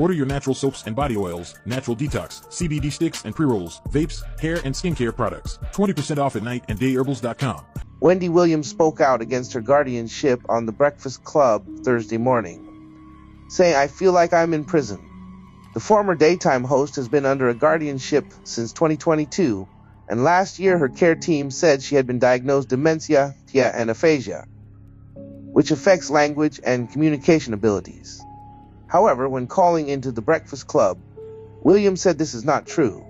Order your natural soaps and body oils, natural detox, CBD sticks and pre-rolls, vapes, hair and skincare products. 20% off at nightanddaynetwork.com. Wendy Williams spoke out against her guardianship on The Breakfast Club Thursday morning, saying, "I feel like I'm in prison." The former daytime host has been under a guardianship since 2022, and last year her care team said she had been diagnosed dementia and aphasia, which affects language and communication abilities. However, when calling into The Breakfast Club, Williams said this is not true.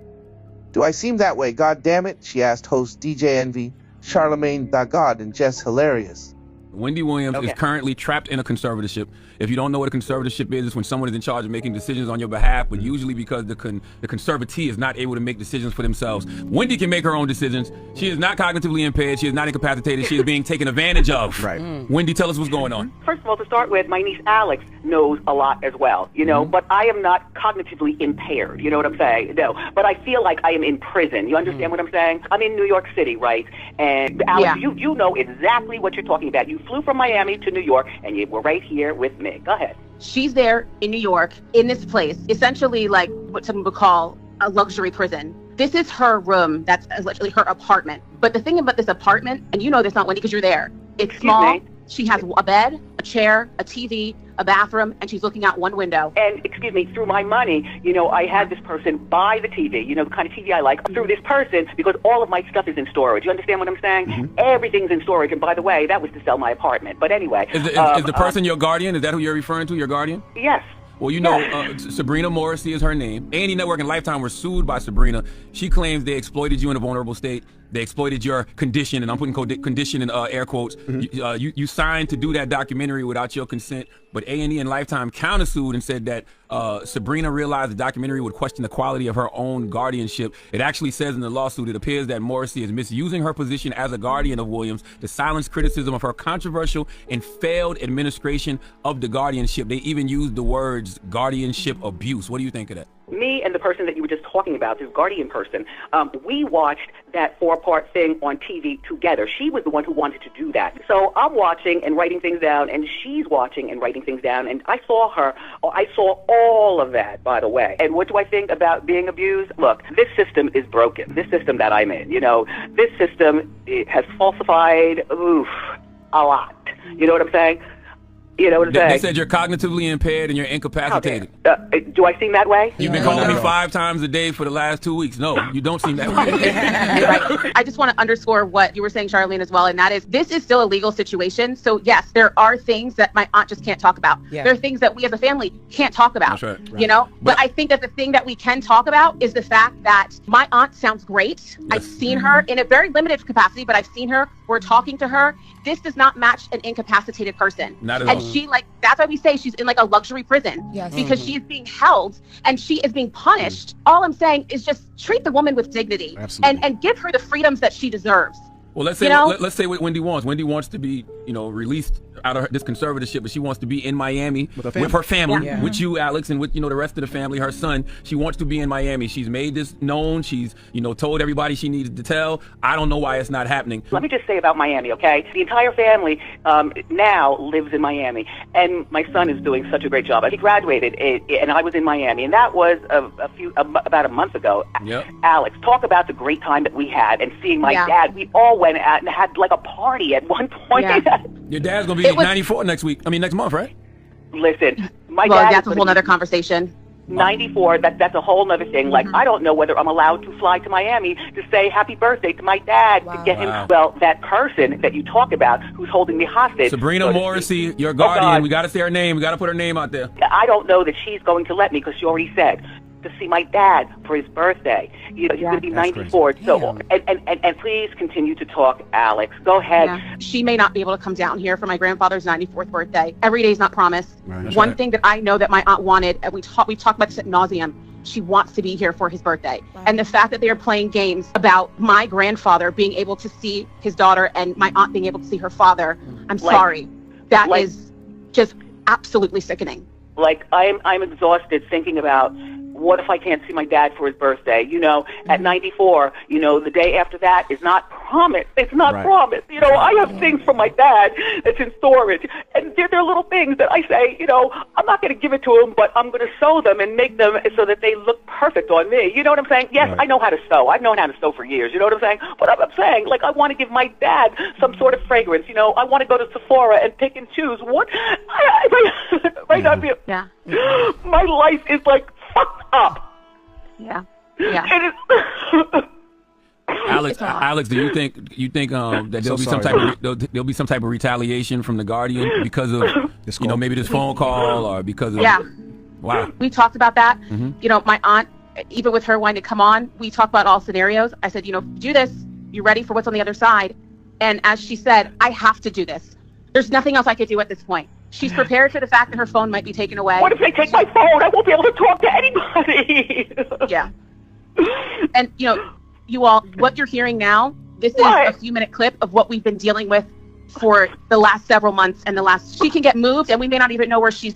"Do I seem that way, God damn it?" she asked host DJ Envy, Charlamagne and Jess Hilarious. Wendy Williams is currently trapped in a conservatorship. If you don't know what a conservatorship is, it's when someone is in charge of making decisions on your behalf, but usually because the conservatee is not able to make decisions for themselves. Wendy can make her own decisions. She is not cognitively impaired. She is not incapacitated. She is being taken advantage of. Right. Wendy, tell us what's going on. First of all, to start with, my niece Alex knows a lot as well, you know, but I am not cognitively impaired, you know what I'm saying? No, but I feel like I am in prison. You understand what I'm saying? I'm in New York City, right? And Alex, you know exactly what you're talking about. You flew from Miami to New York, and you were right here with me. Go ahead. She's there in New York, in this place, essentially like what some would call a luxury prison. This is her room. That's literally her apartment. But the thing about this apartment, and you know this, not Wendy, because you're there, it's small. She has a bed, a chair, a TV, a bathroom, and she's looking out one window. And, excuse me, through my money, you know, I had this person buy the TV, you know, the kind of TV I like, through this person, because all of my stuff is in storage. You understand what I'm saying? Everything's in storage. And by the way, that was to sell my apartment. But anyway. Is the person your guardian? Is that who you're referring to, your guardian? Yes. Well, you know, Sabrina Morrissey is her name. A&E Network and Lifetime were sued by Sabrina. She claims they exploited you in a vulnerable state. They exploited your condition, and I'm putting condition in air quotes. You signed to do that documentary without your consent, but A&E and Lifetime countersued and said that Sabrina realized the documentary would question the quality of her own guardianship. It actually says in the lawsuit, it appears that Morrissey is misusing her position as a guardian of Williams to silence criticism of her controversial and failed administration of the guardianship. They even used the words guardianship abuse. What do you think of that? Me and the person that you were just talking about, this guardian person, we watched that 4-part thing on TV together. She was the one who wanted to do that. So I'm watching and writing things down, and she's watching and writing things down, and I saw all of that, by the way. And what do I think about being abused? Look, this system is broken. This system that I'm in, you know, this system has falsified, a lot. You know what I'm saying? You know what I'm saying? They said you're cognitively impaired and you're incapacitated. Do I seem that way? You've been calling me 5 times a day for the last 2 weeks. No, you don't seem that way. Right. I just want to underscore what you were saying, Charlamagne, as well, and that is this is still a legal situation. So, yes, there are things that my aunt just can't talk about. Yeah. There are things that we as a family can't talk about. That's right. You know? But I think that the thing that we can talk about is the fact that my aunt sounds great. Yes. I've seen her in a very limited capacity, but I've seen her. We're talking to her. This does not match an incapacitated person. Not at all. And she, like, that's why we say she's in like a luxury prison. Yes. Because she is being held and she is being punished. All I'm saying is just treat the woman with dignity. Absolutely. and give her the freedoms that she deserves. Well, let's say what Wendy wants. Wendy wants to be, you know, released out of this conservatorship, but she wants to be in Miami with her family, with you, Alex, and with, you know, the rest of the family, her son. She wants to be in Miami. She's made this known. She's, you know, told everybody she needed to tell. I don't know why it's not happening. Let me just say about Miami, okay? The entire family now lives in Miami, and my son is doing such a great job. He graduated, and I was in Miami, and that was about a month ago. Yep. Alex, talk about the great time that we had, and seeing my dad. We all went out and had like a party at one point. Yeah. Your dad's gonna be 94 next month, right? Listen, my dad. That's a whole other conversation. 94, that's a whole other thing. Like, I don't know whether I'm allowed to fly to Miami to say happy birthday to my dad, to get him, well, that person that you talk about who's holding me hostage. Sabrina Morrissey, your guardian. We got to say her name. We got to put her name out there. I don't know that she's going to let me, because she already said to see my dad for his birthday. You know, he's going to be 94. So, and please continue to talk, Alex. Go ahead. Yeah. She may not be able to come down here for my grandfather's 94th birthday. Every day is not promised. Right. One thing that I know that my aunt wanted, and we talked about this ad nauseum, she wants to be here for his birthday. Wow. And the fact that they are playing games about my grandfather being able to see his daughter and my aunt being able to see her father, I'm sorry. That is just absolutely sickening. Like, I'm exhausted thinking about, what if I can't see my dad for his birthday? You know, at 94, you know, the day after that is not promise. It's not promise. You know, I have things from my dad that's in storage, and they're little things that I say, you know, I'm not going to give it to him, but I'm going to sew them and make them so that they look perfect on me. You know what I'm saying? Yes, I know how to sew. I've known how to sew for years. You know what I'm saying? But I'm saying, like, I want to give my dad some sort of fragrance. You know, I want to go to Sephora and pick and choose what. Right now, my life is like fucked up. Yeah. Alex, do you think that there'll be some type of retaliation from the Guardian because of you know, maybe this phone call or because of wow. We talked about that. You know, my aunt, even with her wanting to come on, we talked about all scenarios. I said, you know, do this. You ready for what's on the other side? And as she said, I have to do this. There's nothing else I could do at this point. She's prepared for the fact that her phone might be taken away. What if they take my phone? I won't be able to talk to anybody. Yeah. And, you know, you all, what you're hearing now, this is a few-minute clip of what we've been dealing with for the last several months and she can get moved and we may not even know where she is.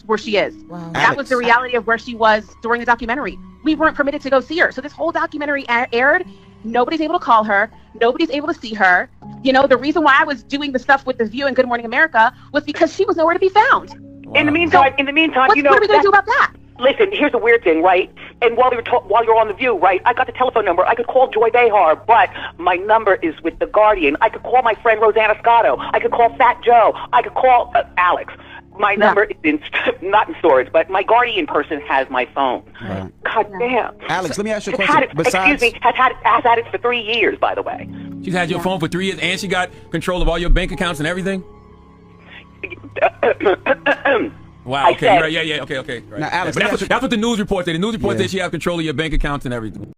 Wow. That was the reality of where she was during the documentary. We weren't permitted to go see her. So this whole documentary aired. Nobody's able to call her. Nobody's able to see her. You know, the reason why I was doing the stuff with The View and Good Morning America was because she was nowhere to be found. Wow. In the meantime, you know, what are we going to do about that? Listen, here's the weird thing, right? And while you're on The View, right, I got the telephone number. I could call Joy Behar, but my number is with The Guardian. I could call my friend Rosanna Scotto. I could call Fat Joe. I could call Alex. My number is not in storage, but my Guardian person has my phone. Right. God damn. Alex, let me ask you a question. Has had it for 3 years, by the way. She's had your phone for 3 years, and she got control of all your bank accounts and everything? Wow, okay, right, yeah, okay. Right. Now, Alex, But that's what the news report said. The news report said she has control of your bank accounts and everything.